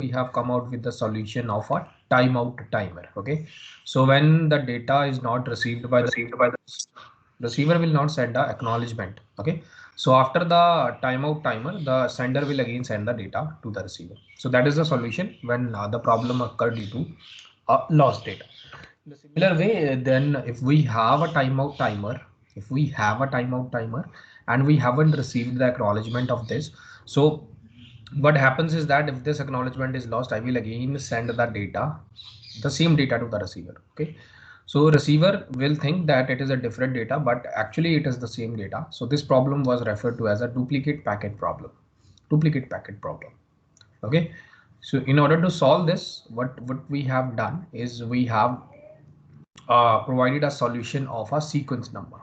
we have come out with the solution of a timeout timer. Okay, so when the data is not received by the receiver will not send the acknowledgement. Okay, so after the timeout timer, the sender will again send the data to the receiver. So that is the solution when the problem occurred due to lost data. In a similar way, then if we have a timeout timer, and we haven't received the acknowledgement of this, so what happens is that if this acknowledgement is lost, I will again send the data, the same data to the receiver. Okay, so receiver will think that it is a different data, but actually it is the same data. So this problem was referred to as a duplicate packet problem. Duplicate packet problem. Okay, so in order to solve this, what we have done is we have provided a solution of a sequence number.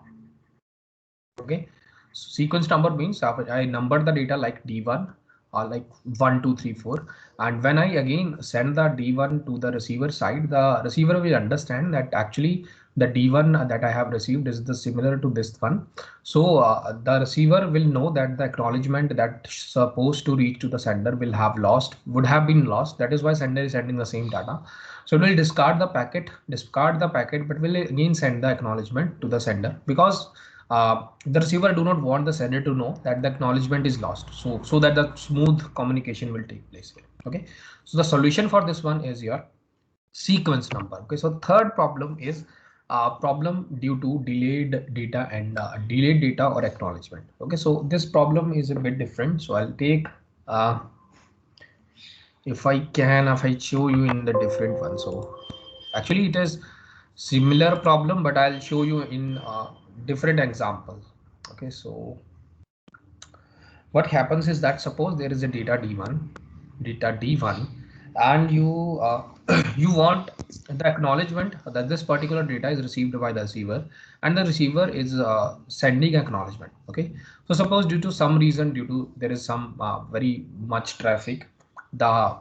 Okay, so sequence number means I number the data like D1 or like 1 2 3 4, and when I again send the D1 to the receiver side, the receiver will understand that actually the D1 that I have received is the similar to this one. So the receiver will know that the acknowledgement that supposed to reach to the sender would have been lost. That is why sender is sending the same data. So it will discard the packet, but will again send the acknowledgement to the sender, because the receiver do not want the sender to know that the acknowledgement is lost, so that the smooth communication will take place here. Okay, so the solution for this one is your sequence number. Okay, so third problem is problem due to delayed data and delayed data or acknowledgement. Okay, so this problem is a bit different, so I'll take if I show you in the different one. So actually it is similar problem, but I'll show you in different examples. Okay, so what happens is that suppose there is a data D1, and you you want the acknowledgement that this particular data is received by the receiver, and the receiver is sending acknowledgement. Okay, so suppose due to some reason, due to there is some very much traffic, the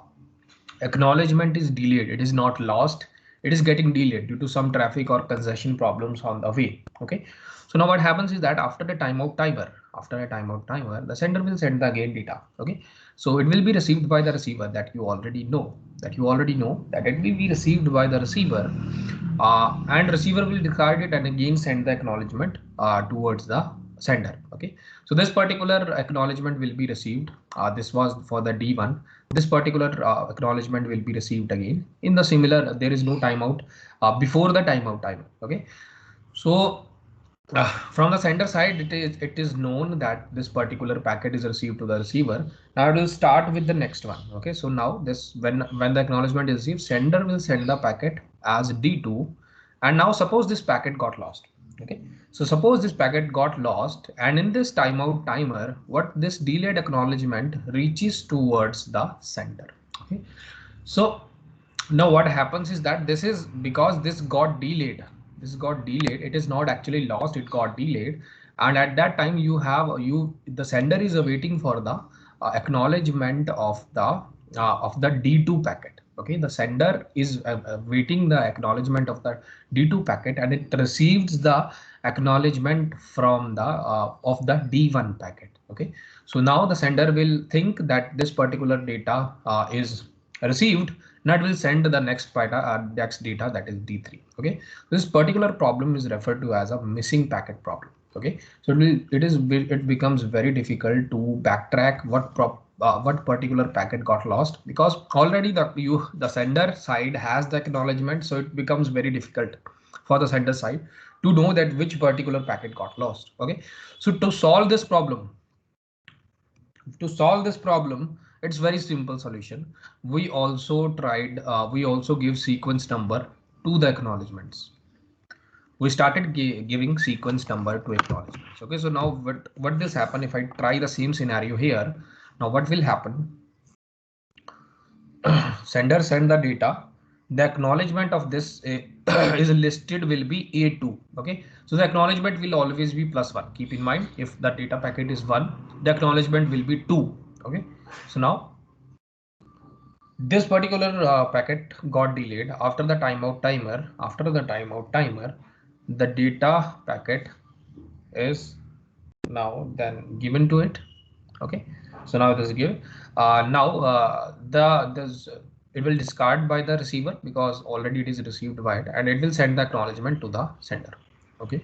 acknowledgement is delayed. It is not lost, it is getting delayed due to some traffic or congestion problems on the way. Okay, so now what happens is that after a timeout timer, the sender will send the again data. Okay, so it will be received by the receiver, that you already know, that it will be received by the receiver, and receiver will discard it and again send the acknowledgement towards the sender. Okay, so this particular acknowledgement will be received. This was for the D1. This particular acknowledgement will be received again in the similar. There is no timeout before the timeout timer. Okay, so from the sender side, it is known that this particular packet is received to the receiver. Now it will start with the next one. Okay, so now this when the acknowledgement is received, sender will send the packet as D2, and now suppose this packet got lost. Okay, so suppose this packet got lost, and in this timeout timer, what this delayed acknowledgement reaches towards the sender. Okay, so now what happens is that this is because this got delayed, it is not actually lost, it got delayed, and at that time the sender is awaiting for the acknowledgement of the D2 packet. Okay, the sender is waiting the acknowledgement of the D2 packet, and it receives the acknowledgement from the of the D1 packet. Okay, so now the sender will think that this particular data is received, and it will send the next data, that is D3. Okay, this particular problem is referred to as a missing packet problem. Okay, so it becomes very difficult to backtrack what particular packet got lost, because already the sender side has the acknowledgement, so it becomes very difficult for the sender side to know that which particular packet got lost. Okay, so to solve this problem, it's very simple solution. We also give sequence number to the acknowledgements. We started giving sequence number to acknowledgements. Okay, so now what this happen if I try the same scenario here? Now what will happen? Sender send the data, the acknowledgement of this is listed will be A2. Okay, so the acknowledgement will always be +1. Keep in mind, if the data packet is 1, the acknowledgement will be 2. Okay, so now this particular packet got delayed after the timeout timer. The data packet is now then given to it. Okay, so now it is given. Now it will discard by the receiver because already it is received by it, and it will send the acknowledgement to the sender. Okay,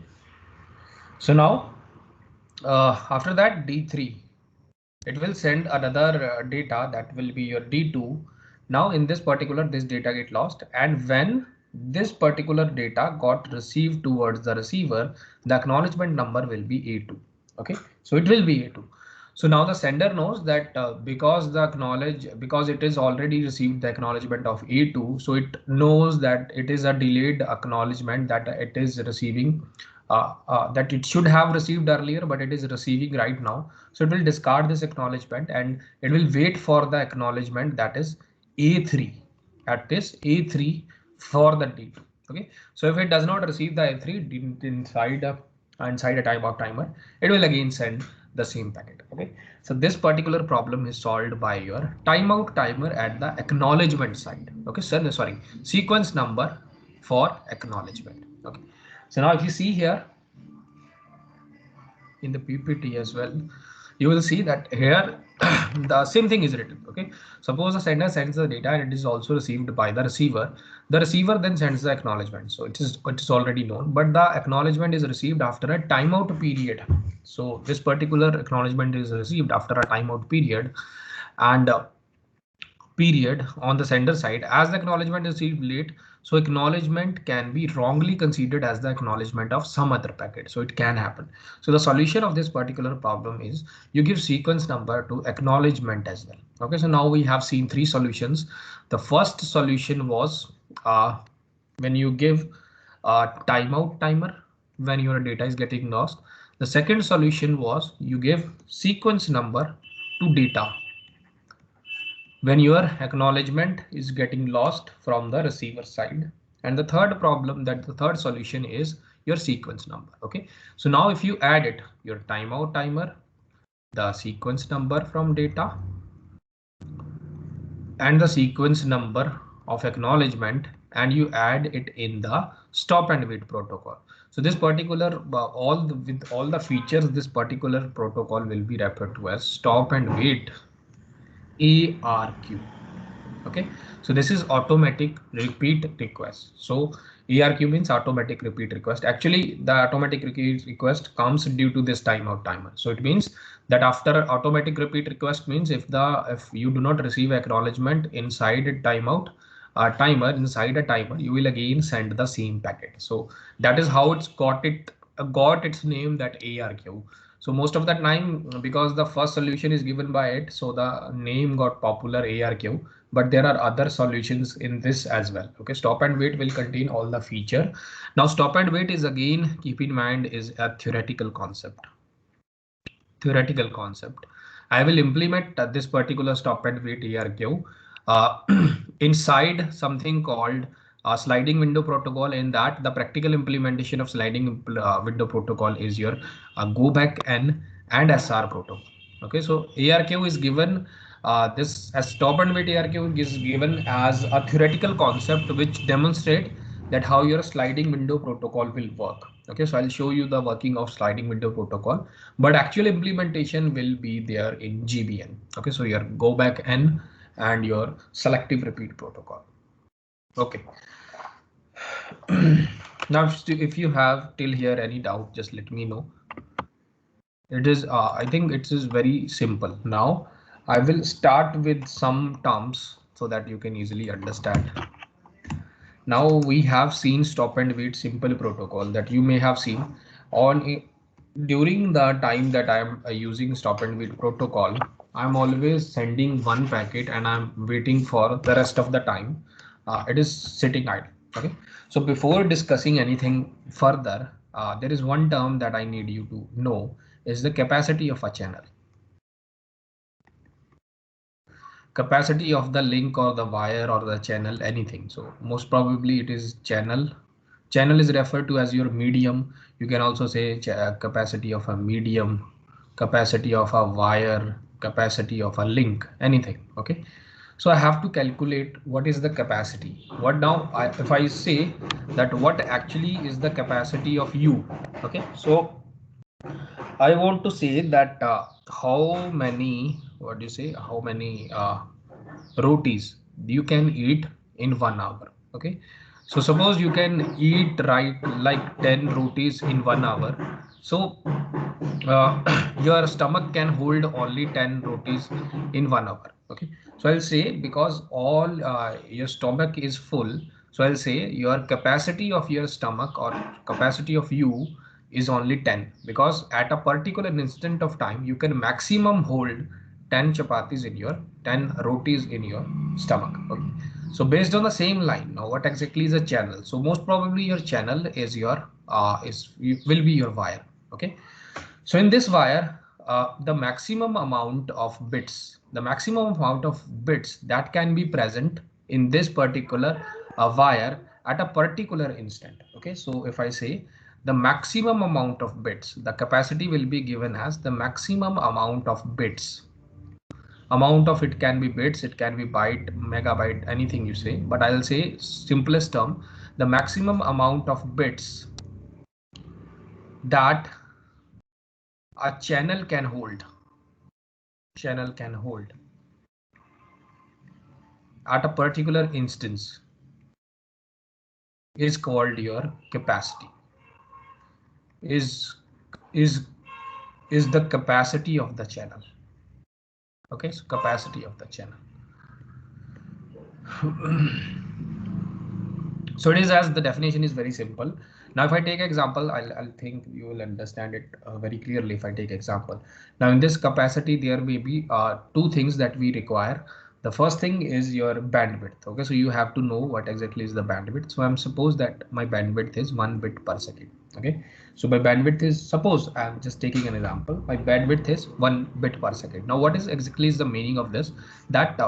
so now after that D3, it will send another data that will be your D2. Now in this particular, this data get lost, and when this particular data got received towards the receiver, the acknowledgement number will be A2. Okay, so it will be A2. So now the sender knows that because it is already received the acknowledgement of A2, so it knows that it is a delayed acknowledgement that it is receiving, that it should have received earlier, but it is receiving right now. So it will discard this acknowledgement and it will wait for the acknowledgement that is A3, at this A3 for the D2. Okay, so if it does not receive the A3 inside a timeout timer, it will again send the same packet. Okay, so this particular problem is solved by your timeout timer at the acknowledgement side. Okay, so sorry, sequence number for acknowledgement. Okay, so now if you see here in the PPT as well, you will see that here the same thing is written. Okay, suppose the sender sends the data and it is also received by the receiver. The receiver then sends the acknowledgement. So it is already known, but the acknowledgement is received after a timeout period. So this particular acknowledgement is received after a timeout period, and period on the sender side as the acknowledgement is received late. So acknowledgement can be wrongly considered as the acknowledgement of some other packet. So it can happen. So the solution of this particular problem is you give sequence number to acknowledgement as well. Okay, so now we have seen three solutions. The first solution was when you give a timeout timer when your data is getting lost. The second solution was you give sequence number to data when your acknowledgement is getting lost from the receiver side. And the third solution is your sequence number. Okay, so now if you add it, your timeout timer, the sequence number from data, and the sequence number of acknowledgement, and you add it in the stop and wait protocol. So this particular with all the features, this particular protocol will be referred to as stop and wait ARQ. Okay, so this is automatic repeat request. So ARQ means automatic repeat request. Actually the automatic repeat request comes due to this timeout timer. So it means that after automatic repeat request means if you do not receive acknowledgement inside a timeout timer, inside a timer, you will again send the same packet. So that is how it's got its name, that ARQ. So most of the time, because the first solution is given by it, so the name got popular ARQ, but there are other solutions in this as well. Okay, stop and wait will contain all the feature. Now stop and wait is, again, keep in mind, is a theoretical concept. I will implement this particular stop and wait ARQ inside something called sliding window protocol. In that, the practical implementation of sliding window protocol is your go back N and SR protocol. Okay, so ARQ is given, this as stop and wait ARQ is given as a theoretical concept which demonstrate that how your sliding window protocol will work. Okay, so I'll show you the working of sliding window protocol, but actual implementation will be there in GBN. Okay, so your go back N and your selective repeat protocol. Okay. Now if you have till here any doubt, just let me know. It is I think it is very simple. Now I will start with some terms so that you can easily understand. Now we have seen stop and wait simple protocol that you may have seen on during the time that I am using stop and wait protocol. I'm always sending one packet and I'm waiting for the rest of the time. It is sitting idle. Okay, so before discussing anything further, there is one term that I need you to know, is the capacity of a channel. Capacity of the link or the wire or the channel, anything. So most probably it is channel. Channel is referred to as your medium. You can also say capacity of a medium, capacity of a wire, capacity of a link, anything. Okay, so I have to calculate what is the capacity. What now if I say that what actually is the capacity of U. Okay, so I want to say that how many, what do you say, how many rotis you can eat in 1 hour. Okay, so suppose you can eat right like 10 rotis in 1 hour. So your stomach can hold only 10 rotis in 1 hour. Okay, so I'll say because all your stomach is full, so I'll say your capacity of your stomach or capacity of you is only 10, because at a particular instant of time you can maximum hold 10 chapatis in your 10 rotis in your stomach. Okay, so based on the same line, now what exactly is a channel? So most probably your channel is your will be your wire. Okay, so in this wire, the maximum amount of bits that can be present in this particular wire at a particular instant. Okay, so if I say the maximum amount of bits, the capacity will be given as the maximum amount of bits. Amount of it can be bits, it can be byte, megabyte, anything you say, but I'll say simplest term, the maximum amount of bits that a channel can hold at a particular instance is called your capacity. Is is the capacity of the channel. Okay, so capacity of the channel. So it is, as the definition is very simple. Now if I take example, I'll think you will understand it very clearly. If I take example, now in this capacity there may be two things that we require. The first thing is your bandwidth. Okay, so you have to know what exactly is the bandwidth. So I'm suppose that my bandwidth is 1 bit per second. Okay, so my bandwidth is, suppose I'm just taking an example, my bandwidth is 1 bit per second. Now what is exactly is the meaning of this? That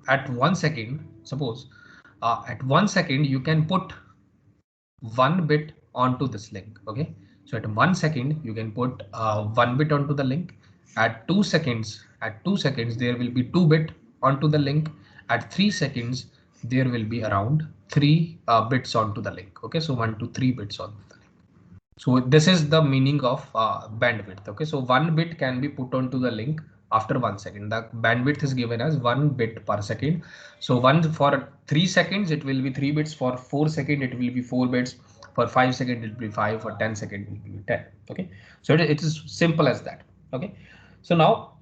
at 1 second, suppose at 1 second you can put 1 bit onto this link. Okay, so at 1 second you can put 1 bit onto the link. At 2 seconds there will be 2 bit onto the link. At 3 seconds there will be around 3 bits onto the link. Okay, so 1 to 3 bits onto the link. So this is the meaning of bandwidth. Okay, so 1 bit can be put onto the link after 1 second. The bandwidth is given as 1 bit per second. So one for 3 seconds it will be 3 bits. For 4 seconds it will be 4 bits. For 5 seconds it will be 5. For 10 seconds it will be 10. Okay, so it is simple as that. Okay, so now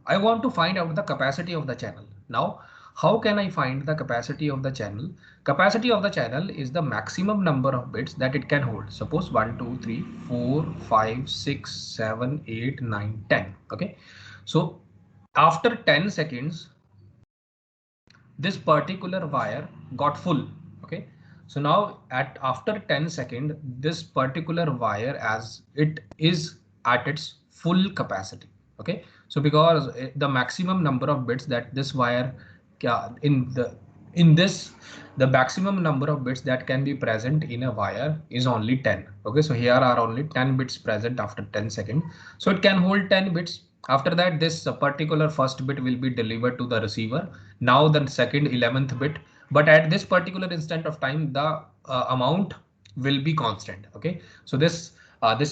I want to find out the capacity of the channel. Now how can I find the capacity of the channel? Capacity of the channel is the maximum number of bits that it can hold. Suppose 1 2 3 4 5 6 7 8 9 10. Okay, so after 10 seconds this particular wire got full. Okay, so now at after 10 second this particular wire as it is at its full capacity. Okay, so because the maximum number of bits that this wire in this the maximum number of bits that can be present in a wire is only 10. Okay, so here are only 10 bits present after 10 seconds, so it can hold 10 bits. After that this particular first bit will be delivered to the receiver. Now the second 11th bit, but at this particular instant of time the amount will be constant. Okay, so this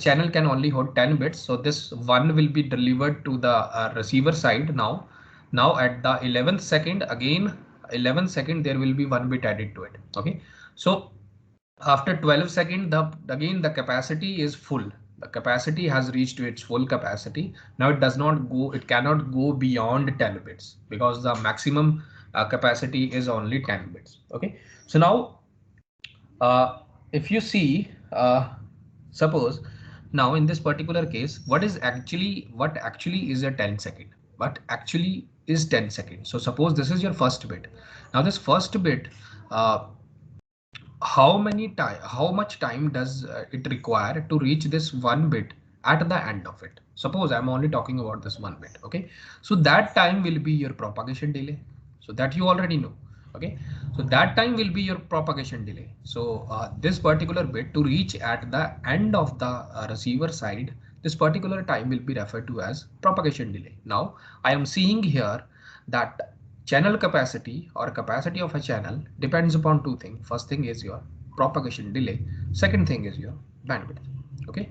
channel can only hold 10 bits, so this one will be delivered to the receiver side. Now at the 11th second, again 11th second there will be 1 bit added to it. Okay, so after 12 seconds again the capacity is full. The capacity has reached to its full capacity. Now it cannot go beyond 10 bits because the maximum capacity is only 10 bits. Okay, so now if you see, suppose now in this particular case, what actually is a 10 second? What actually is 10 seconds? So suppose this is your first bit. Now this first bit, uh, how much time does it require to reach this 1 bit at the end of it? Suppose I'm only talking about this 1 bit. Okay, so that time will be your propagation delay, so that you already know. Okay, so that time will be your propagation delay. So this particular bit to reach at the end of the receiver side, this particular time will be referred to as propagation delay. Now I am seeing here that channel capacity or capacity of a channel depends upon two things. First thing is your propagation delay. Second thing is your bandwidth. Okay,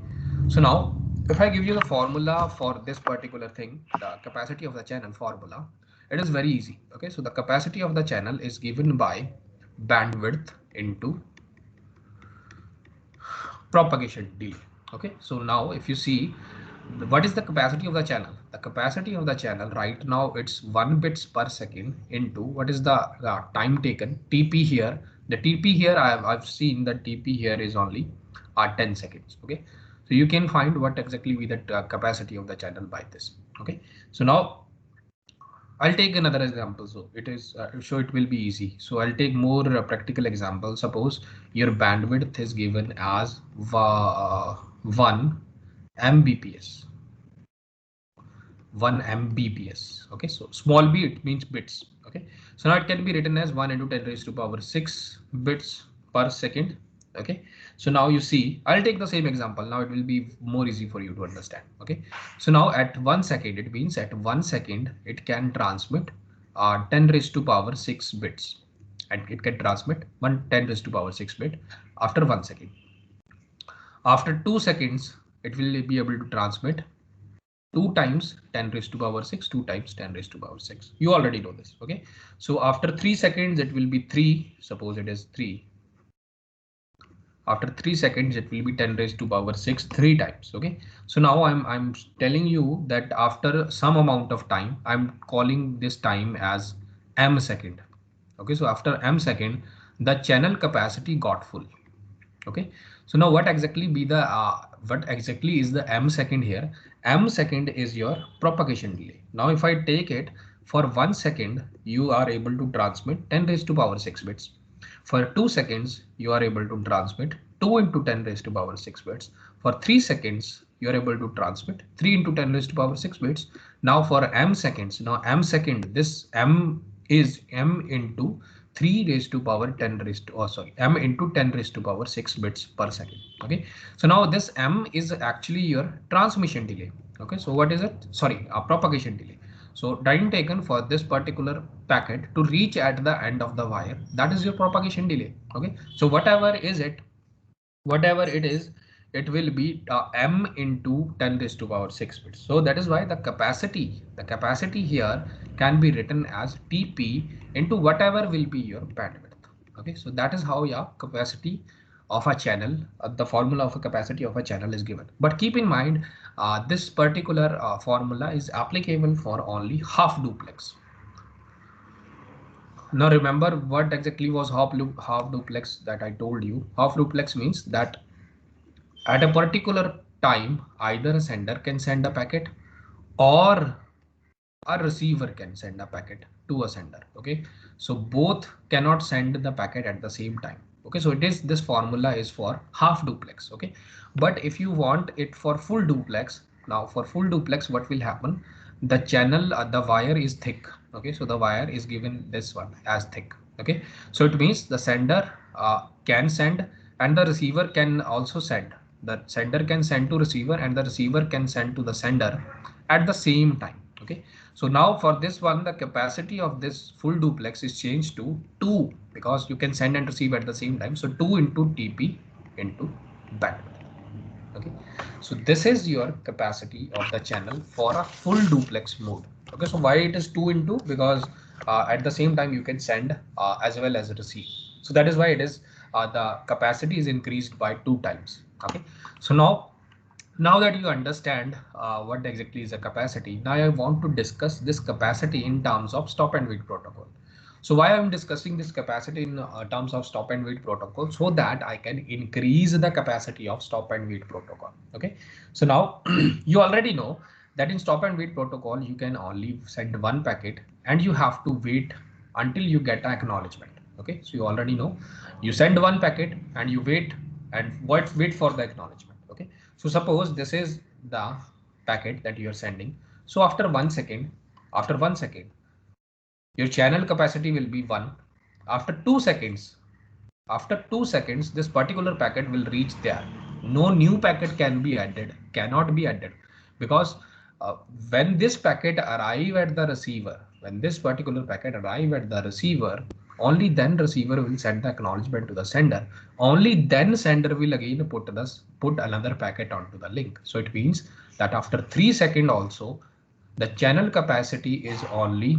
so now if I give you the formula for this particular thing, the capacity of the channel formula, it is very easy. Okay, so the capacity of the channel is given by bandwidth into propagation delay. Okay, so now if you see what is the capacity of the channel, the capacity of the channel right now, it's 1 bits per second into what is the time taken, TP here. The TP here I've seen that TP here is only 10 seconds. Okay, so you can find what exactly be the capacity of the channel by this. Okay, so now I'll take another example. So it is so it will be easy. So I'll take more practical example. Suppose your bandwidth is given as 1 Mbps. 1 Mbps. Okay, so small b it means bits. Okay, so now it can be written as 1 into 10 raised to power 6 bits per second. Okay, so now you see, I'll take the same example. Now it will be more easy for you to understand. Okay, so now at 1 second, it means at 1 second it can transmit 10 raised to power 6 bits, and it can transmit 10 raised to power 6 bit after 1 second. After 2 seconds, it will be able to transmit 2 times 10 raised to power 6, 2 times 10 raised to power 6. You already know this. Okay, so after 3 seconds, it will be 3. Suppose it is 3. After 3 seconds, it will be 10 raised to power 6 3 times. Okay, so now I'm telling you that after some amount of time, I'm calling this time as m second. Okay, so after m second, the channel capacity got full. Okay, so now what exactly is the m second here? M second is your propagation delay. Now if I take it for 1 second, you are able to transmit 10 raised to power 6 bits. For 2 seconds, you are able to transmit 2 into 10 raised to power 6 bits. For 3 seconds, you are able to transmit 3 into 10 raised to power 6 bits. Now for m seconds, now m second, this m is m into 3 raised to power 10 raised to, m into 10 raised to power 6 bits per second. Okay, so now this m is actually your transmission delay. Okay, so what is it? Sorry, propagation delay. So time taken for this particular packet to reach at the end of the wire, that is your propagation delay. Okay, so whatever it is, it will be m into 10 raised to power 6 bits. So that is why the capacity here can be written as TP into whatever will be your bandwidth. Okay, so that is how your capacity of a channel, the formula of a capacity of a channel is given. But keep in mind, this particular formula is applicable for only half duplex. Now remember what exactly was half duplex that I told you. Half duplex means that at a particular time, either a sender can send a packet or a receiver can send a packet to a sender. Okay, so both cannot send the packet at the same time. Okay, so it is, this formula is for half duplex. Okay, but if you want it for full duplex, now for full duplex, what will happen? The channel, the wire is thick. Okay, so the wire is given this one as thick. Okay, so it means the sender can send and the receiver can also send. The sender can send to receiver and the receiver can send to the sender at the same time. Okay, so now for this one, the capacity of this full duplex is changed to 2 because you can send and receive at the same time. So 2 into TP into bandwidth. Okay, so this is your capacity of the channel for a full duplex mode. Okay, so why it is 2 into, because at the same time you can send as well as receive. So that is why it is the capacity is increased by 2 times. Okay, so now that you understand what exactly is a capacity, now I want to discuss this capacity in terms of stop and wait protocol. So why I'm discussing this capacity in terms of stop and wait protocol, so that I can increase the capacity of stop and wait protocol. Okay, so now you already know that in stop and wait protocol, you can only send one packet and you have to wait until you get an acknowledgement. Okay, so you already know you send one packet and you wait and wait for the acknowledgement. Okay, so suppose this is the packet that you are sending. So after 1 second, your channel capacity will be 1. After 2 seconds, this particular packet will reach there. No new packet cannot be added, because when this packet arrive at the receiver, only then receiver will send the acknowledgement to the sender. Only then sender will again put another packet onto the link. So it means that after 3 seconds also, the channel capacity is only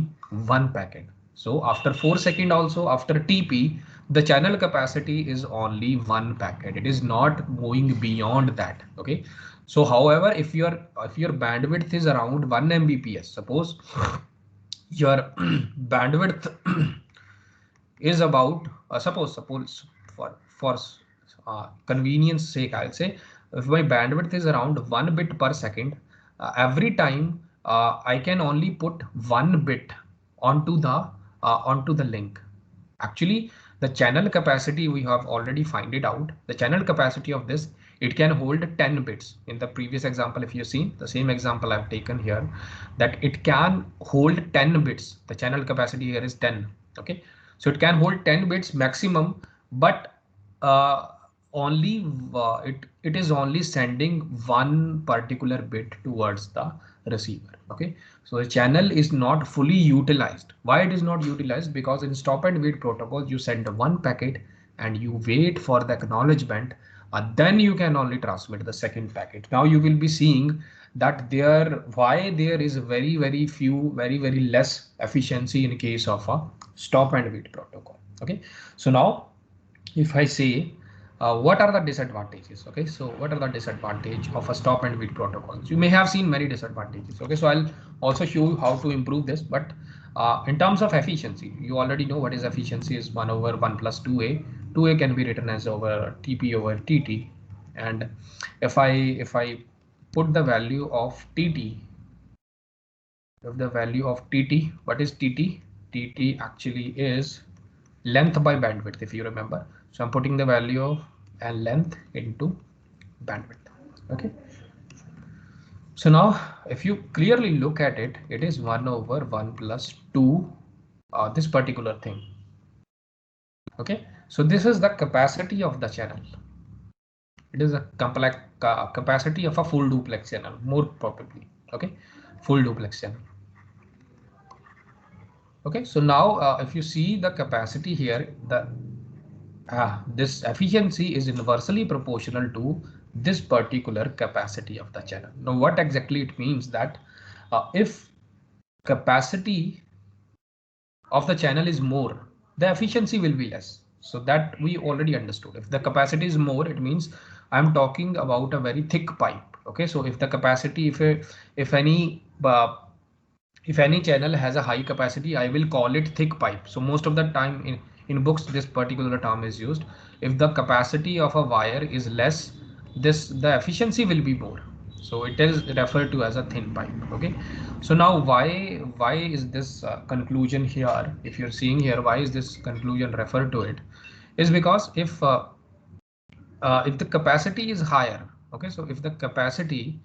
one packet. So after 4 seconds also, after TP, the channel capacity is only one packet. It is not going beyond that. Okay. So however, if your bandwidth is around 1 Mbps, suppose your bandwidth is about suppose for convenience sake, I'll say if my bandwidth is around 1 bit per second, every time I can only put 1 bit onto the link. Actually, the channel capacity we have already find it out. The channel capacity of this, it can hold 10 bits. In the previous example, if you see the same example I've taken here, that it can hold 10 bits. The channel capacity here is 10. Okay, so it can hold 10 bits maximum, but uh, only it is only sending one particular bit towards the receiver. Okay, so the channel is not fully utilized. Why it is not utilized? Because in stop and wait protocol, you send one packet and you wait for the acknowledgement, then you can only transmit the second packet. Now you will be seeing that why there is very less efficiency in case of a stop and wait protocol. Okay, so now if I say what are the disadvantages? Okay, so what are the disadvantage of a stop and wait protocol? You may have seen many disadvantages. Okay, so I'll also show you how to improve this. But in terms of efficiency, you already know what is efficiency is 1 over 1 plus 2a. 2a can be written as over TP over TT. And if I put the value of TT, what is TT? TT actually is length by bandwidth, if you remember. So I'm putting the value of and length into bandwidth. Okay, so now if you clearly look at it, it is 1 over 1 plus 2, this particular thing. Okay, so this is the capacity of the channel. It is a complex capacity of a full duplex channel, more probably. Okay, full duplex channel. Okay, so now if you see the capacity here, this efficiency is inversely proportional to this particular capacity of the channel. Now, what exactly it means that if capacity of the channel is more, the efficiency will be less. So that we already understood. If the capacity is more, it means I'm talking about a very thick pipe. Okay, so if the capacity, if any channel has a high capacity, I will call it thick pipe. So most of the time in books, this particular term is used. If the capacity of a wire is less, the efficiency will be more. So it is referred to as a thin pipe. Okay. So now why is this conclusion here? If you're seeing here, why is this conclusion referred to it? Is because if the capacity is higher, okay, so if the capacity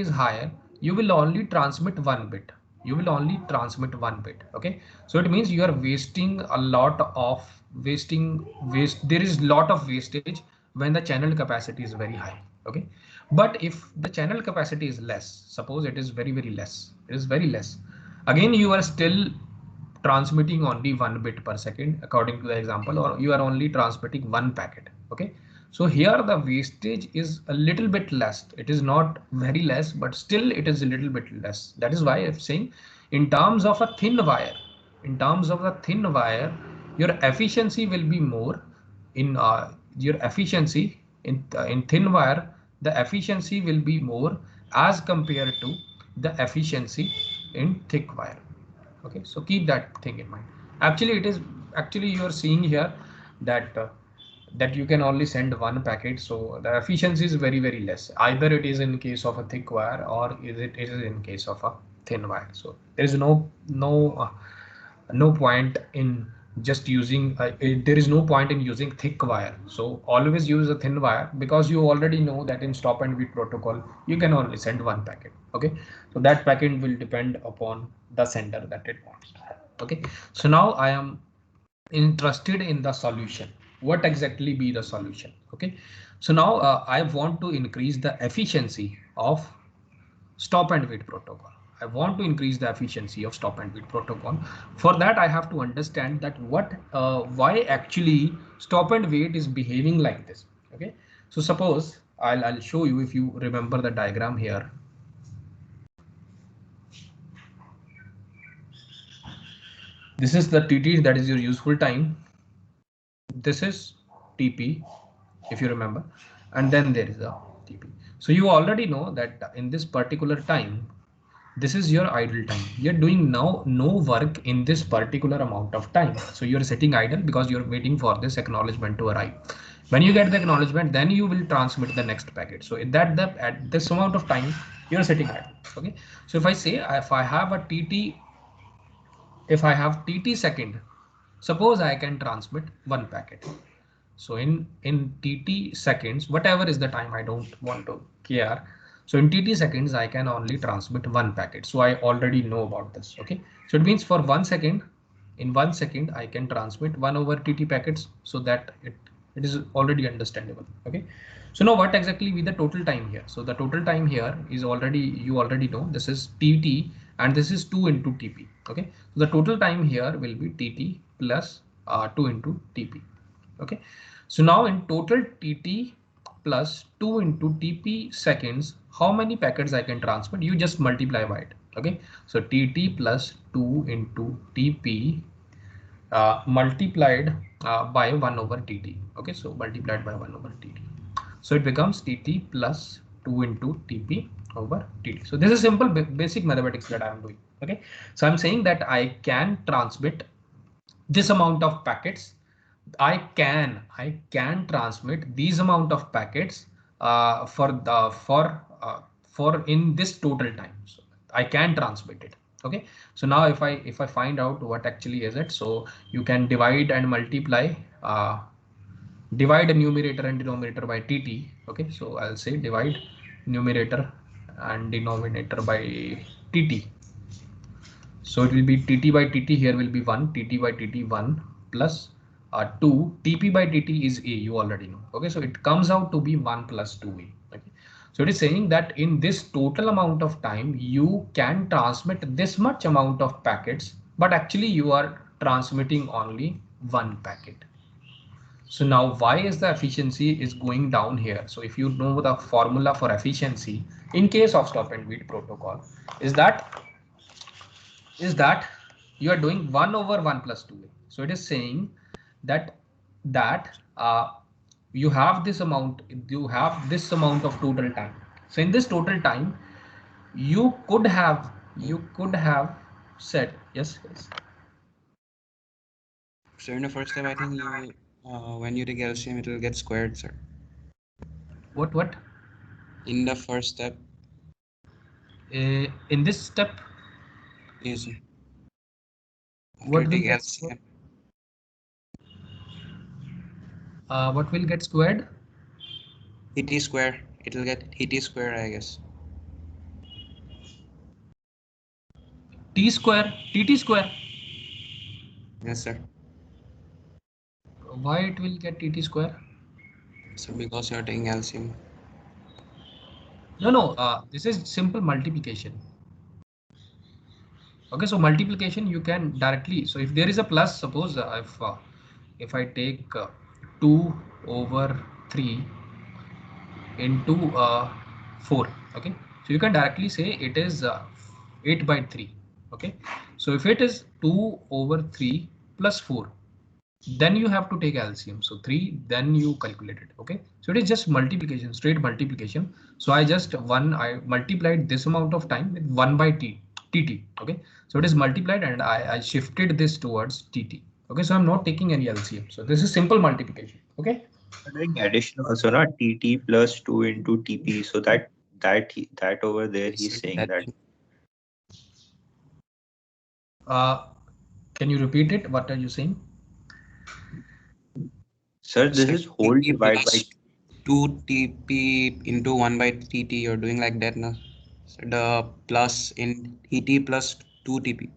is higher, you will only transmit one bit. You will only transmit one bit. Okay, so it means you are wasting a lot of waste. There is lot of wastage when the channel capacity is very high. Okay, but if the channel capacity is less, suppose it is very less, it is very less. Again, you are still transmitting only 1 bit per second according to the example, or you are only transmitting one packet. Okay, so here the wastage is a little bit less. It is not very less, but still it is a little bit less. That is why I'm saying in terms of a thin wire, your efficiency will be more in your efficiency in thin wire. The efficiency will be more as compared to the efficiency in thick wire. Okay, so keep that thing in mind. Actually you are seeing here that that you can only send one packet, so the efficiency is very less. Either it is in case of a thick wire or it is in case of a thin wire. So there is no point in just using there is no point in using thick wire. So always use a thin wire, because you already know that in stop and wait protocol you can only send one packet. Okay, so that packet will depend upon the sender that it wants to have. Okay, so now I am interested in the solution. What exactly be the solution? Okay, so now I want to increase the efficiency of stop and wait protocol. I want to increase the efficiency of stop and wait protocol. For that, I have to understand that why actually stop and wait is behaving like this. Okay, so suppose I'll show you, if you remember the diagram here. This is the TT, that is your useful time. This is TP, if you remember, and then there is a TP. So you already know that in this particular time, this is your idle time. You're doing now no work in this particular amount of time. So you're sitting idle because you're waiting for this acknowledgement to arrive. When you get the acknowledgement, then you will transmit the next packet. So at this amount of time, you're sitting idle. Okay. So if I say, if I have a TT, if I have TT second, suppose I can transmit one packet. So in TT seconds, whatever is the time, I don't want to care. So in TT seconds, I can only transmit one packet. So I already know about this. Okay. So it means for 1 second, in 1 second, I can transmit 1 over TT packets, so that it is already understandable. Okay. So now what exactly be the total time here? So the total time here is already, you already know, this is TT and this is 2 into TP. Okay. So the total time here will be TT plus 2 into TP. Okay. So now in total TT plus 2 into TP seconds, how many packets I can transmit? You just multiply by it. Okay. So TT plus 2 into TP multiplied by 1 over TT. Okay. So multiplied by 1 over TT. So it becomes TT plus 2 into TP over TT. So this is simple basic mathematics that I'm doing. Okay. So I'm saying that I can transmit this amount of packets. I can transmit these amount of packets for in this total time. So I can transmit it. Okay. So now if I find out what actually is it, so you can divide and multiply, divide a numerator and denominator by TT. Okay. So I'll say divide numerator and denominator by TT. So it will be TT by TT, here will be 1, TT by TT 1 plus 2, TP by TT is A, you already know. Okay, so it comes out to be 1 plus 2A. Okay, so it is saying that in this total amount of time, you can transmit this much amount of packets, but actually you are transmitting only one packet. So now why is the efficiency is going down here? So if you know the formula for efficiency in case of stop and wait protocol, is that you are doing 1 over 1 plus 2a. So it is saying that you have this amount of total time. So in this total time, you could have said yes. So in the first step, I think you when you take LCM, it will get squared, sir. What? In the first step. In this step? Yes, sir. What will take get LCM? What will get squared? TT square. It will get TT square, I guess. T square, TT square. Yes, sir. Why it will get TT square? So because you're taking LCM. No. This is simple multiplication. Okay, so multiplication you can directly. So if there is a plus, suppose if I take 2 over 3 into 4. Okay, so you can directly say it is 8 by 3. Okay, so if it is 2 over 3 plus 4, then you have to take LCM. So 3, then you calculate it. Okay, so it is just multiplication, straight multiplication. So I multiplied this amount of time with 1 by TT. Okay, so it is multiplied and I shifted this towards TT. Okay, so I'm not taking any LCM. So this is simple multiplication. Okay, doing addition also, not TT plus 2 into TP. So that over there he's saying that. Can you repeat it? What are you saying? Sir, this is whole divide by 2 TP into 1 by TT. You're doing like that now. So the plus in TT plus 2 TP.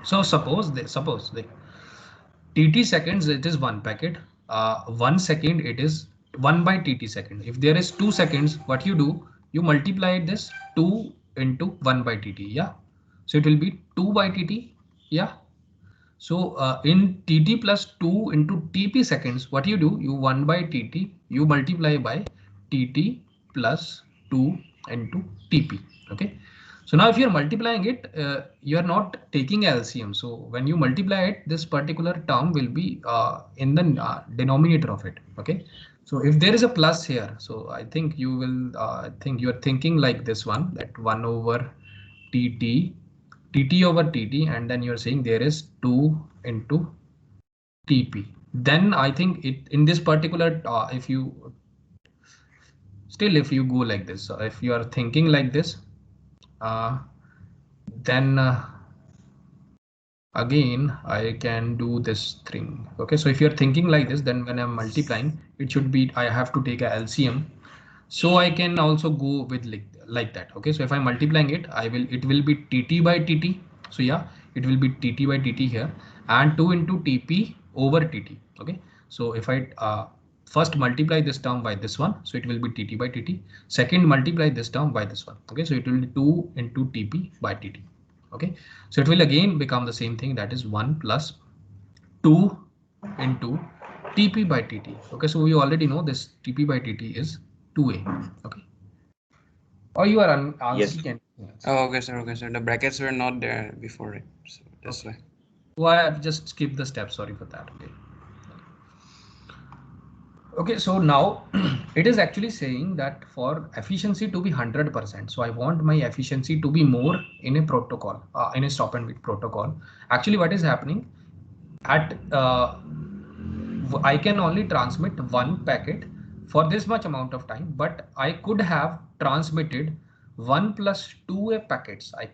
So suppose the TT seconds, it is 1 packet. 1 second, it is 1 by TT second. If there is 2 seconds, what you do, you multiply this 2 into 1 by tt. Yeah, so it will be 2 by tt. Yeah, so in tt plus 2 into tp seconds, what you do, you 1 by tt, you multiply by tt plus 2 into tp. Okay, so now if you're multiplying it, you are not taking LCM. So when you multiply it, this particular term will be in the denominator of it. Okay, so if there is a plus here, so I think you will I think you're thinking like this one, that 1 over tt over tt, and then you're saying there is 2 into tp. Then I think it in this particular if you still, if you go like this, so if you are thinking like this, then again I can do this thing. Okay, so if you're thinking like this, then when I'm multiplying, it should be, I have to take a LCM. So I can also go with like that. Okay, so if I'm multiplying it, it will be tt by tt. So yeah, it will be tt by tt here, and 2 into tp over tt. Okay, so if I first multiply this term by this one, so it will be tt by tt. Second, multiply this term by this one. Okay, so it will be 2 into tp by tt. Okay, so it will again become the same thing, that is 1 plus 2 into tp by tt. Okay, so we already know this tp by tt is 2a. Okay, or you are Yes. asking. Oh, okay, sir. Okay, sir. The brackets were not there before it, so that's why. So I have just skipped the step. Sorry for that. Okay. Okay, so now it is actually saying that for efficiency to be 100%, so I want my efficiency to be more in a protocol, in a stop and wait protocol. Actually, what is happening at I can only transmit one packet for this much amount of time, but I could have transmitted 1 plus 2a packets. I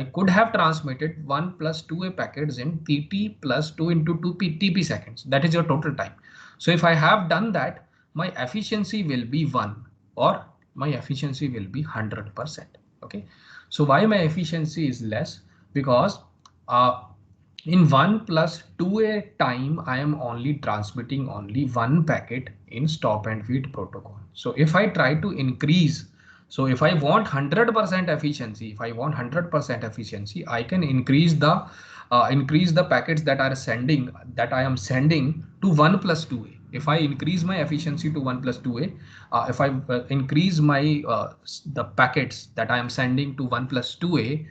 could have transmitted 1 plus 2a packets in tt plus 2 into 2 tp seconds. That is your total time. So if I have done that, my efficiency will be 1, or my efficiency will be 100%. Okay, so why my efficiency is less? Because in 1 plus 2a time, I am only transmitting only one packet in stop and wait protocol. So if I try to increase, so if I want 100% efficiency, I can increase the packets that I am sending to 1 plus 2a. If I increase my efficiency to 1 plus 2a, if I increase my the packets that I am sending to 1 plus 2a,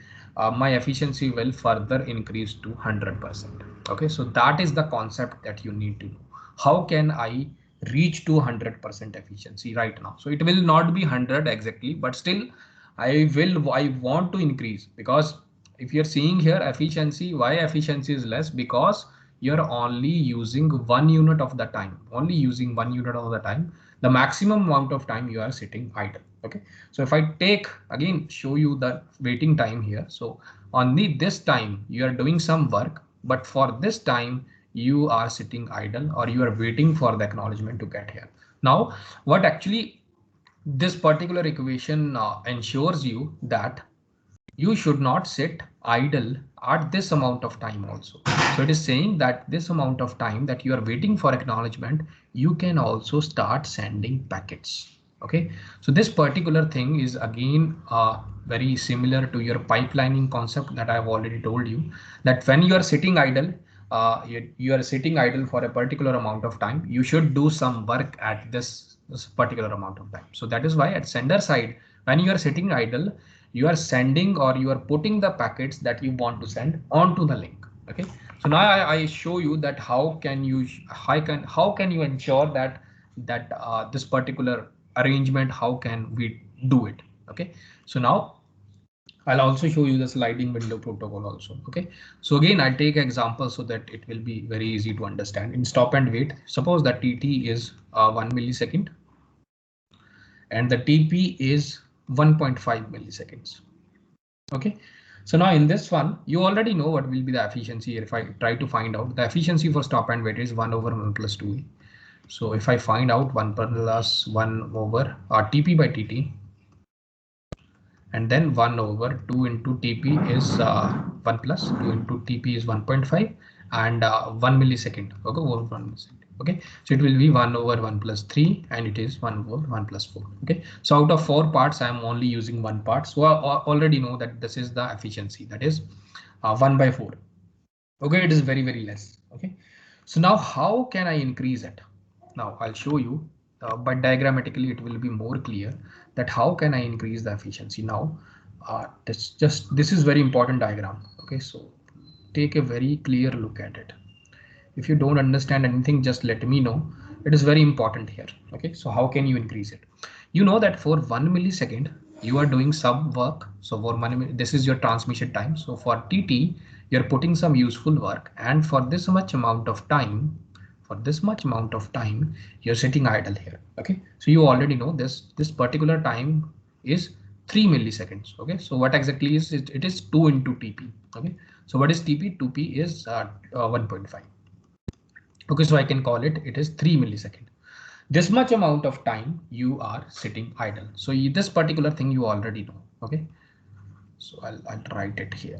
my efficiency will further increase to 100%. Okay, so that is the concept that you need to know. How can I reach to 100% efficiency right now? So it will not be 100 exactly, but still I want to increase, because if you're seeing here efficiency, why efficiency is less? Because you're only using 1 unit of the time, the maximum amount of time you are sitting idle. Okay, so if I take again show you the waiting time here, so only this time you are doing some work, but for this time you are sitting idle, or you are waiting for the acknowledgement to get here. Now what actually this particular equation ensures you that you should not sit idle at this amount of time also. So it is saying that this amount of time that you are waiting for acknowledgement, you can also start sending packets. Okay, so this particular thing is again very similar to your pipelining concept that I've already told you, that when you are sitting idle, you are sitting idle for a particular amount of time, you should do some work at this particular amount of time. So that is why at sender side, when you are sitting idle, you are sending, or you are putting the packets that you want to send onto the link. Okay, so now I show you that how can you ensure that this particular arrangement, how can we do it? Okay, so now I'll also show you the sliding window protocol also. Okay, so again I'll take example so that it will be very easy to understand. In stop and wait, suppose that tt is 1 millisecond and the tp is 1.5 milliseconds. Okay, so now in this one, you already know what will be the efficiency here. If I try to find out, the efficiency for stop and wait is 1 over 1 plus 2a. So if I find out 1 plus 1 over tp by tt, and then 1 over 2 into tp is 1 plus 2 into tp is 1.5, and 1 millisecond. Okay, over 1 millisecond. Okay, so it will be 1 over 1 plus 3 and it is 1 over 1 plus 4. Okay, so out of 4 parts I am only using 1 part, so I already know that this is the efficiency, that is 1 by 4. Okay, it is very less. Okay, so now how can I increase it? Now I'll show you, but diagrammatically it will be more clear that how can I increase the efficiency. Now this is very important diagram. Okay, so take a very clear look at it. If you don't understand anything, just let me know. It is very important here. Okay, so how can you increase it? You know that for 1 millisecond you are doing some work. So for 1 this is your transmission time. So for TT you're putting some useful work, and for this much amount of time, you're sitting idle here. Okay, so you already know this particular time is 3 milliseconds. Okay, so what exactly is it? It is 2 into TP. Okay, so what is TP? 2P is 1.5. Okay, so I can call it is 3 millisecond. This much amount of time you are sitting idle. So this particular thing you already know. Okay, so I'll write it here.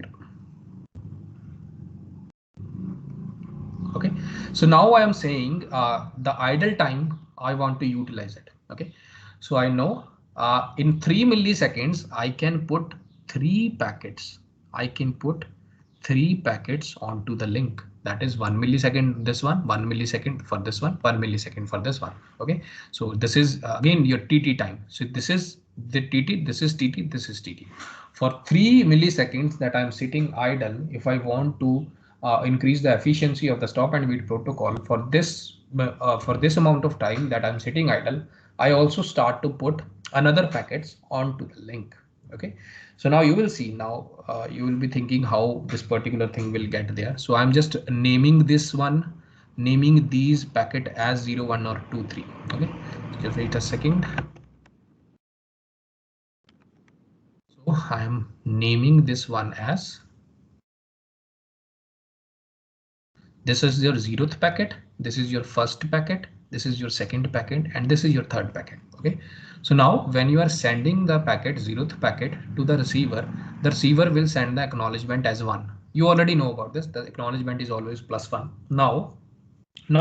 Okay, so now I am saying the idle time I want to utilize it. Okay, so I know in 3 milliseconds I can put 3 packets. I can put 3 packets onto the link. That is 1 millisecond this one, 1 millisecond for this one, 1 millisecond for this one. Okay, so this is again your TT time. So this is the TT, this is TT, this is TT. For 3 milliseconds that I'm sitting idle, if I want to increase the efficiency of the stop and wait protocol for this amount of time that I'm sitting idle, I also start to put another packets onto the link. Okay, so now you will see, now you will be thinking how this particular thing will get there. So I'm just naming this one, naming these packet as 0, 1 or 2, 3. Okay, so just wait a second. So I am naming this one as, this is your 0th packet, this is your first packet, this is your second packet, and this is your third packet. Okay, so now when you are sending the packet 0th packet to the receiver will send the acknowledgement as 1. You already know about this, the acknowledgement is always +1. Now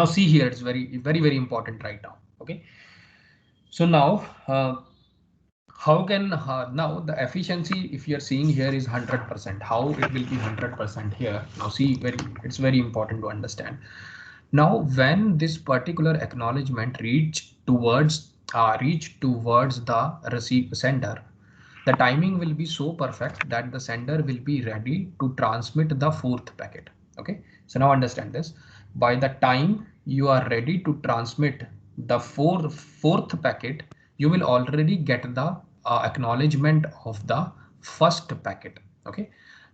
see here, it's very important right now. Okay, so now how can now the efficiency, if you're seeing here, is 100%. How it will be 100% here? Now see, it's very important to understand. Now when this particular acknowledgement reach towards the sender, the timing will be so perfect that the sender will be ready to transmit the 4th packet. Okay, so now understand this. By the time you are ready to transmit the fourth packet, you will already get the acknowledgement of the first packet. Okay,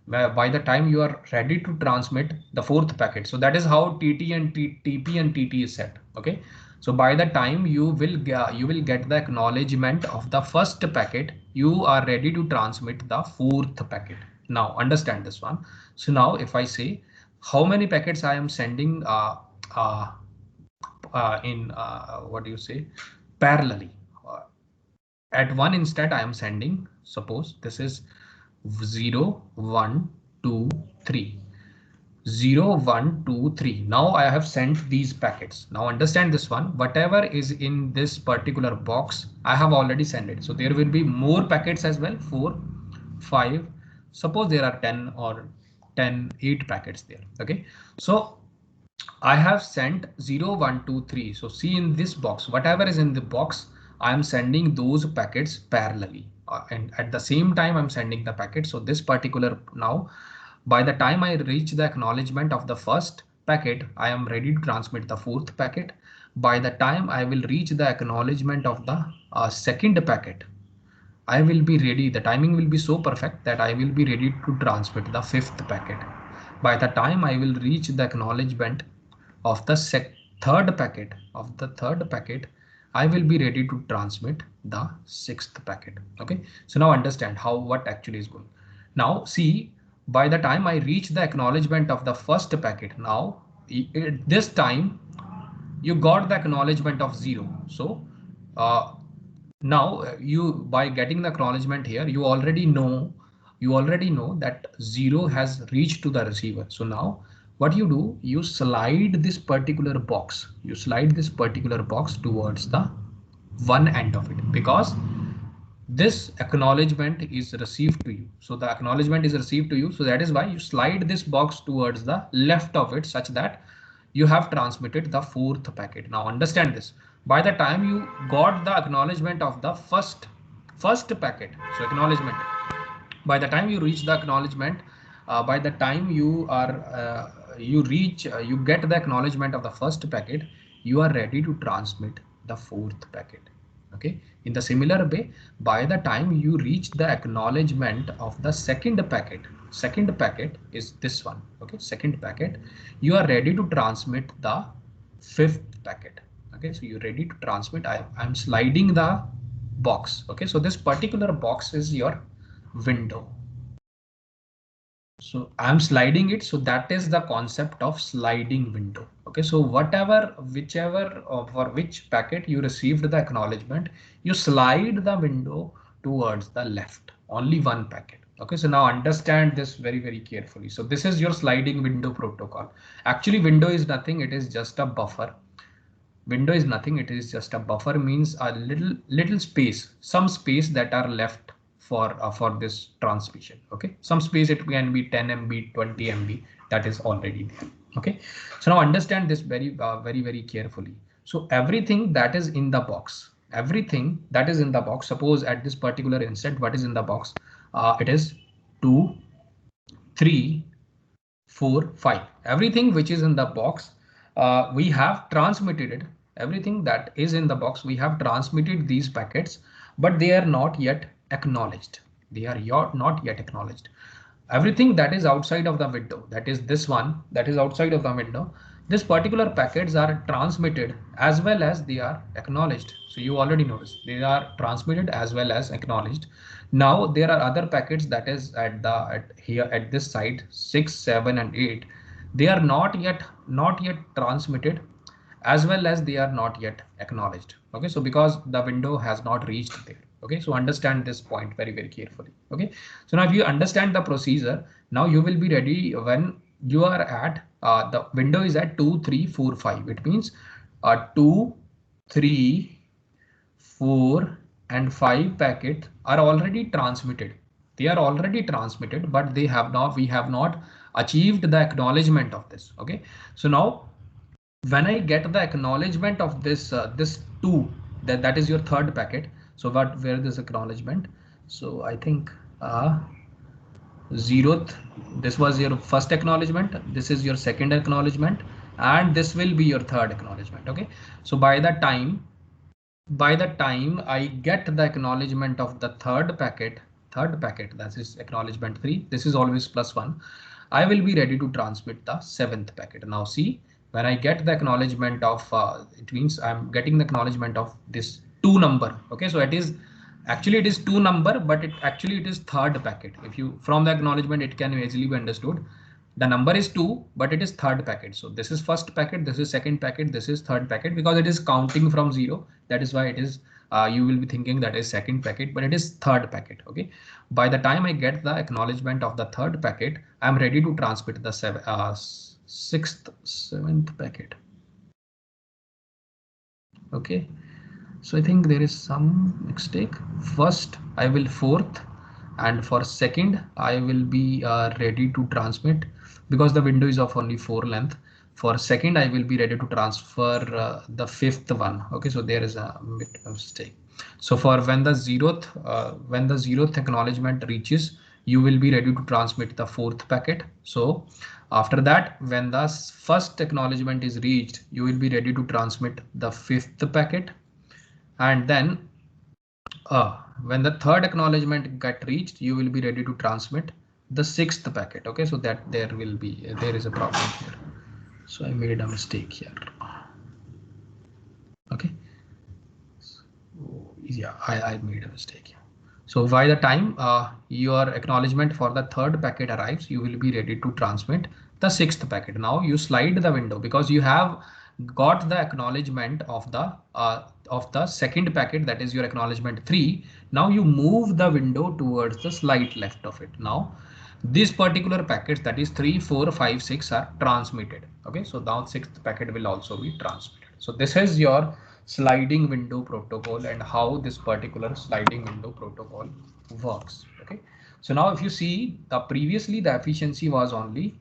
by the time you are ready to transmit the 4th packet, so that is how TT and TP and TT is set. Okay, so by the time you will get the acknowledgement of the first packet, you are ready to transmit the 4th packet. Now understand this one. So now if I say how many packets I am sending in what do you say, parallelly, at one instant I am sending, suppose this is 0, 1, 2, 3. 0, 1, 2, 3. Now I have sent these packets. Now understand this one. Whatever is in this particular box, I have already sent it. So there will be more packets as well. 4, 5. Suppose there are 10 or 8 packets there. Okay. So I have sent 0, 1, 2, 3. So see in this box, whatever is in the box, I am sending those packets parallelly. And at the same time, I'm sending the packet. So this particular now, by the time I reach the acknowledgement of the first packet, I am ready to transmit the 4th packet. By the time I will reach the acknowledgement of the second packet, I will be ready. The timing will be so perfect that I will be ready to transmit the 5th packet. By the time I will reach the acknowledgement of the third packet, I will be ready to transmit the 6th packet. Okay, so now understand what actually is going. Now see, by the time I reach the acknowledgement of the first packet, now this time you got the acknowledgement of 0. So now you, by getting the acknowledgement here, you already know that 0 has reached to the receiver. So now what you do, you slide this particular box. You slide this particular box towards the one end of it, because this acknowledgement is received to you. So the acknowledgement is received to you. So that is why you slide this box towards the left of it, such that you have transmitted the fourth packet. Now understand this. By the time you got the acknowledgement of the first packet, so acknowledgement, by the time you reach the acknowledgement, by the time you are you get the acknowledgement of the first packet, you are ready to transmit the fourth packet. Okay, in the similar way, by the time you reach the acknowledgement of the second packet is this one. Okay, second packet, you are ready to transmit the fifth packet. Okay, so you're ready to transmit. I'm sliding the box. Okay, so this particular box is your window. So I'm sliding it. So that is the concept of sliding window. Okay, so whichever for which packet you received the acknowledgement, you slide the window towards the left, only one packet. Okay, so now understand this very, very carefully. So this is your sliding window protocol. Actually, window is nothing. It is just a buffer. Window is nothing. It is just a buffer, means a little space, some space that are left for this transmission. Okay, some space, it can be 10 MB, 20 MB, that is already there. Okay, so now understand this very very carefully. So everything that is in the box, suppose at this particular instant, what is in the box? It is 2, 3, 4, 5. Everything which is in the box, we have transmitted it. Everything that is in the box, we have transmitted these packets, but they are not yet acknowledged. They are not yet acknowledged. Everything that is outside of the window, that is this one, that is outside of the window, this particular packets are transmitted as well as they are acknowledged. So you already noticed they are transmitted as well as acknowledged. Now there are other packets that is at this side, 6, 7 and 8. They are not yet transmitted as well as they are not yet acknowledged. Okay, so because the window has not reached there. Okay, so understand this point very, very carefully. Okay, so now if you understand the procedure, now you will be ready when you are at the window is at 2, 3, 4, 5. It means 2, 3, 4 and 5 packets are already transmitted. They are already transmitted, but we have not achieved the acknowledgement of this. Okay, so now when I get the acknowledgement of this this 2, that is your third packet. So where this acknowledgement? So I think 0th, this was your first acknowledgement, this is your second acknowledgement, and this will be your third acknowledgement. Okay, so by the time I get the acknowledgement of the third packet, that is acknowledgement 3, this is always +1, I will be ready to transmit the seventh packet. Now see, when I get the acknowledgement of it means I'm getting the acknowledgement of this 2 number. Okay, so it is 2 number, but it is third packet. If you from the acknowledgement, it can easily be understood. The number is 2, but it is third packet. So this is first packet, this is second packet, this is third packet, because it is counting from 0. That is why it is you will be thinking that is second packet, but it is third packet. Okay, by the time I get the acknowledgement of the third packet, I'm ready to transmit the 6th, 7th packet. Okay, so I think there is some mistake. First I will 4th, and for second I will be ready to transmit, because the window is of only 4 length. For second I will be ready to transfer the 5th one. Okay, so there is a mistake. So for when the 0th acknowledgement reaches, you will be ready to transmit the 4th packet. So after that, when the first acknowledgement is reached, you will be ready to transmit the 5th packet, and then when the third acknowledgement get reached, you will be ready to transmit the 6th packet. Okay, so that there is a problem here. So I made a mistake here. Okay, so, yeah, I made a mistake here. So by the time your acknowledgement for the third packet arrives, you will be ready to transmit the 6th packet. Now you slide the window, because you have got the acknowledgement of the second packet, that is your acknowledgement 3. Now you move the window towards the slight left of it. Now these particular packets, that is 3, 4, 5, 6 are transmitted. Okay, so now sixth packet will also be transmitted. So this is your sliding window protocol and how this particular sliding window protocol works. Okay, so now if you see previously the efficiency was only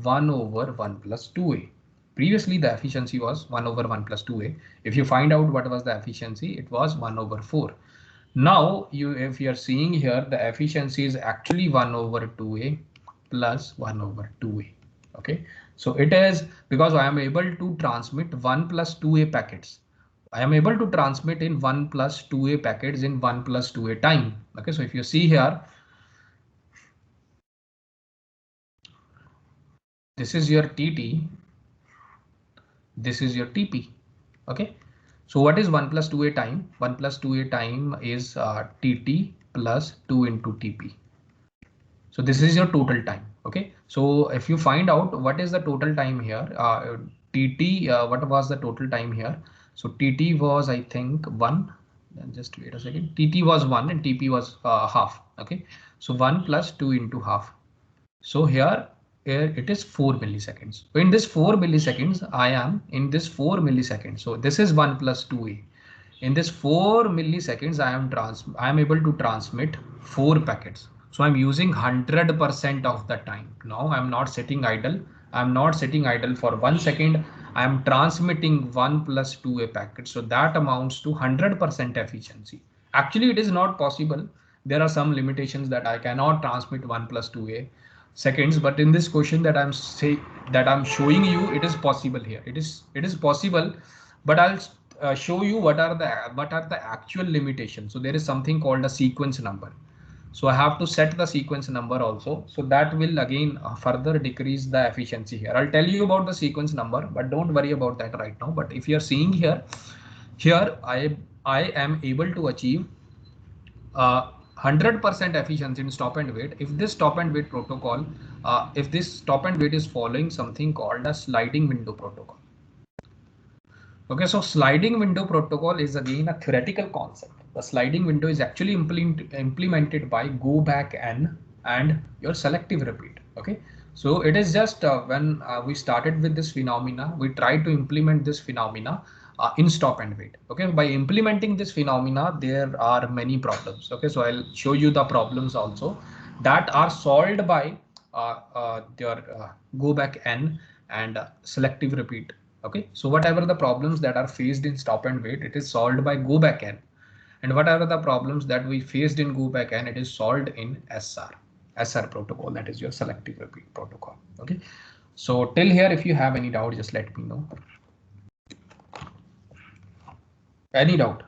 1 over 1 plus 2a. Previously the efficiency was 1 over 1 plus 2a. If you find out what was the efficiency, it was 1 over 4. Now if you are seeing here, the efficiency is actually 1 over 2a plus 1 over 2a. Okay, so it is because I am able to transmit 1 plus 2a packets. I am able to transmit in 1 plus 2a packets in 1 plus 2a time. Okay, so if you see here, this is your TT, this is your TP. Okay, so what is 1 plus 2a time? 1 plus 2a time is TT plus 2 into TP. So this is your total time. Okay, so if you find out what is the total time here, TT, what was the total time here? So TT was, I think, 1. Then just wait a second. TT was 1 and TP was half. Okay, so 1 plus 2 into half. So here it is 4 milliseconds. So in this 4 milliseconds, I am in this 4 milliseconds. So this is 1 plus 2a. In this 4 milliseconds, I am able to transmit 4 packets. So I'm using 100% of the time. Now I'm not sitting idle. I'm not sitting idle for 1 second. I am transmitting 1 plus 2a packet. So that amounts to 100% efficiency. Actually, it is not possible. There are some limitations that I cannot transmit 1 plus 2a seconds, but in this question that I'm showing you, it is possible here. It is possible, but I'll show you what are the actual limitations. So there is something called a sequence number. So I have to set the sequence number also. So that will again further decrease the efficiency here. I'll tell you about the sequence number, but don't worry about that right now. But if you're seeing here I am able to achieve 100% efficiency in stop and wait if this stop and wait protocol, if this stop and wait is following something called a sliding window protocol. Okay, so sliding window protocol is again a theoretical concept. The sliding window is actually implemented by go back n and your selective repeat. Okay, so it is just when we started with this phenomena, we tried to implement this phenomena in stop and wait. Okay, by implementing this phenomena, there are many problems. Okay, so I'll show you the problems also that are solved by your go back n and selective repeat. Okay, so whatever the problems that are faced in stop and wait, it is solved by go back n, and whatever the problems that we faced in go back n, it is solved in SR protocol, that is your selective repeat protocol. Okay, so till here, if you have any doubt, just let me know. Any doubt?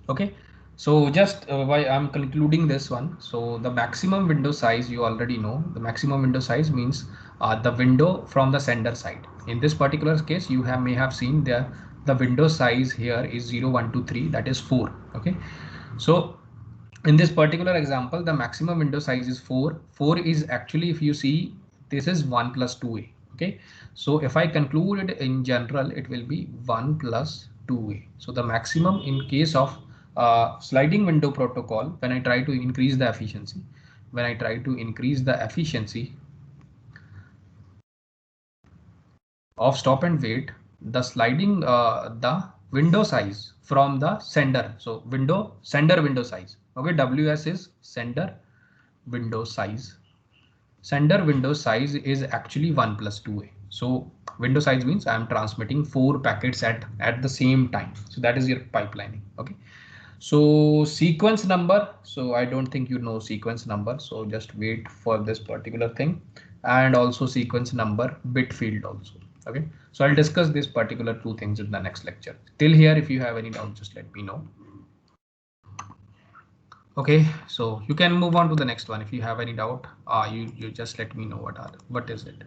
Okay, so just why I'm concluding this one. So the maximum window size, you already know. The maximum window size means the window from the sender side. In this particular case, you may have seen the window size here is 0, 1, 2, 3, that is 4. Okay, so in this particular example, the maximum window size is 4. 4 is actually, if you see, this is 1 plus 2a. Okay, so if I conclude it in general, it will be 1 plus 2a. So the maximum in case of sliding window protocol, when I try to increase the efficiency, of stop and wait, the sliding the window size from the sender. So sender window size. Okay, WS is sender window size. Sender window size is actually 1 plus 2a. So window size means I am transmitting 4 packets at the same time. So that is your pipelining. Okay, so sequence number, so I don't think you know sequence number, so just wait for this particular thing, and also sequence number bit field also. Okay, so I'll discuss this particular 2 things in the next lecture. Till here, if you have any doubt, just let me know. Okay, so you can move on to the next one. If you have any doubt, you just let me know what is it.